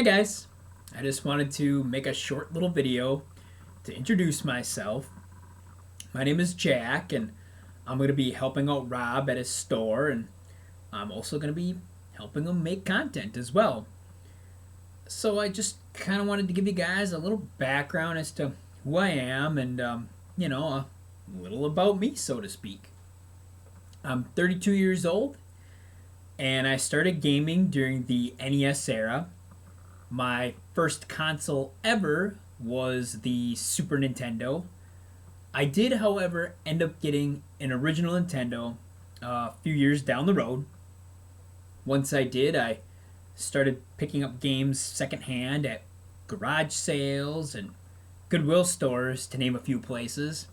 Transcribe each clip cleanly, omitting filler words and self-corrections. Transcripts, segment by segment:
Hey guys, I just wanted to make a short little video to introduce myself. My name is Jack, and I'm going to be helping out Rob at his store, and I'm also going to be helping him make content as well. So I just kind of wanted to give you guys a little background as to who I am and, a little about me, so to speak. I'm 32 years old, and I started gaming during the NES era. My first console ever was the Super Nintendo. I did, however, end up getting an original Nintendo a few years down the road. Once I did, I started picking up games secondhand at garage sales and Goodwill stores, to name a few places.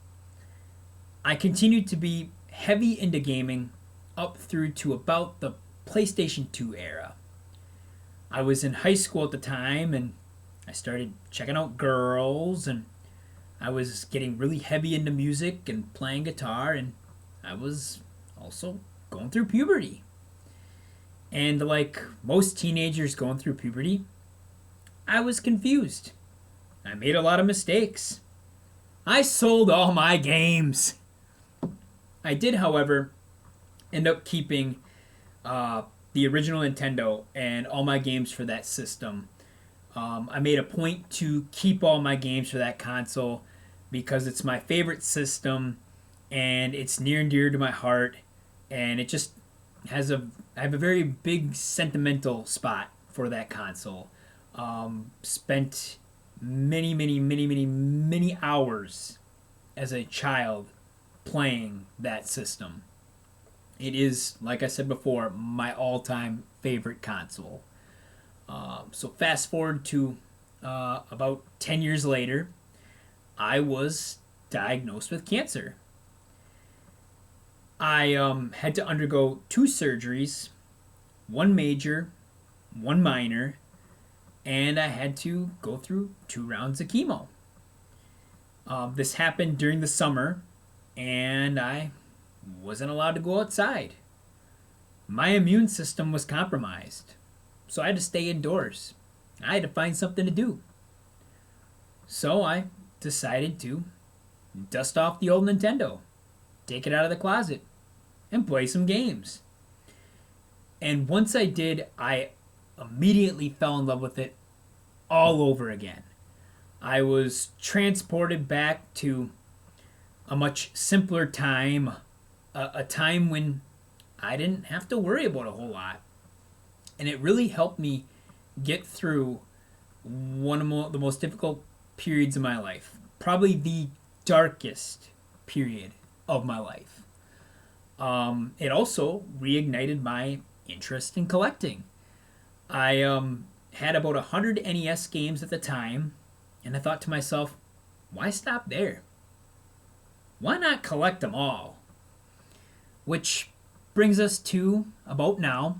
I continued to be heavy into gaming up through to about the PlayStation 2 era. I was in high school at the time, and I started checking out girls, and I was getting really heavy into music and playing guitar, and I was also going through puberty. And like most teenagers going through puberty, I was confused. I made a lot of mistakes. I sold all my games. I did, however, end up keeping the original Nintendo and all my games for that system. I made a point to keep all my games for that console because it's my favorite system and it's near and dear to my heart, and it just I have a very big sentimental spot for that console. Spent many hours as a child playing that system. It is, like I said before, my all-time favorite console. So fast forward to about 10 years later, I was diagnosed with cancer. I had to undergo two surgeries, one major, one minor, and I had to go through 2 rounds of chemo. This happened during the summer, and I wasn't allowed to go outside. My immune system was compromised, so I had to stay indoors. I had to find something to do. So I decided to dust off the old Nintendo, take it out of the closet, and play some games. And once I did, I immediately fell in love with it all over again. I was transported back to a much simpler time, a time when I didn't have to worry about a whole lot. And it really helped me get through one of the most difficult periods of my life. Probably the darkest period of my life. It also reignited my interest in collecting. I had about 100 NES games at the time, and I thought to myself, why stop there? Why not collect them all? Which brings us to about now.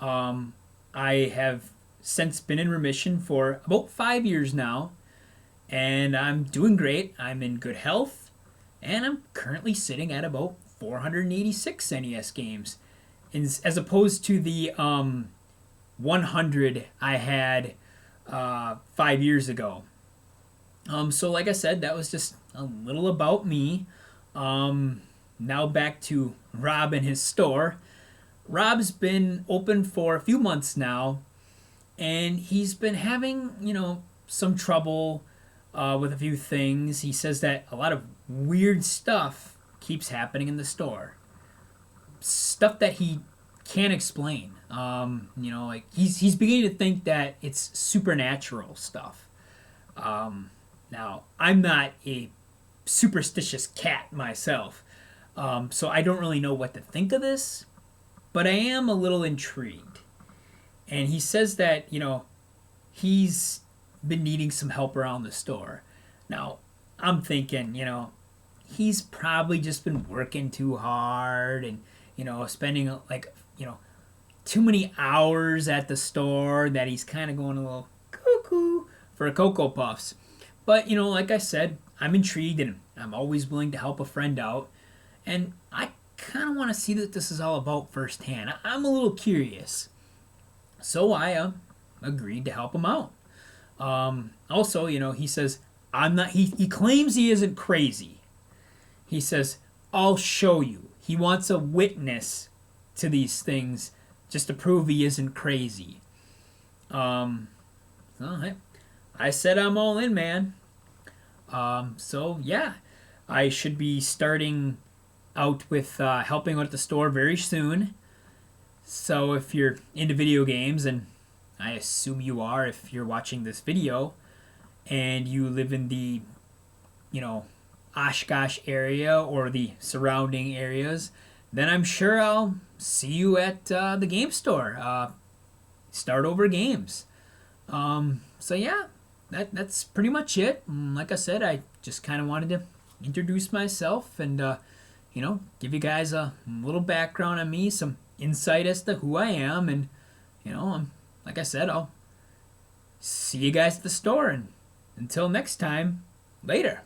I have since been in remission for about 5 years now, and I'm doing great. I'm in good health, and I'm currently sitting at about 486 NES games, as opposed to the 100 I had 5 years ago. So like I said, that was just a little about me. Now back to Rob and his store. Rob's been open for a few months now, and he's been having, some trouble with a few things. He says that a lot of weird stuff keeps happening in the store. Stuff that he can't explain. Like he's beginning to think that it's supernatural stuff. Now, I'm not a superstitious cat myself, so I don't really know what to think of this, but I am a little intrigued. And he says that, he's been needing some help around the store. Now, I'm thinking, he's probably just been working too hard and, spending too many hours at the store that he's kind of going a little cuckoo for Cocoa Puffs. But, like I said, I'm intrigued and I'm always willing to help a friend out. And I kind of want to see what this is all about firsthand. I'm a little curious. So I agreed to help him out. Also, he says, I'm not, he claims he isn't crazy. He says, I'll show you. He wants a witness to these things just to prove he isn't crazy. Um, so I said I'm all in, man. So yeah, I should be starting out with helping out at the store very soon. So if you're into video games, and I assume you are if you're watching this video, and you live in the, you know, Oshkosh area or the surrounding areas, then I'm sure I'll see you at the game store. Start over games. So yeah, that's pretty much it. Like I said, I just kind of wanted to introduce myself and give you guys a little background on me, some insight as to who I am, and like I said, I'll see you guys at the store, and until next time, later.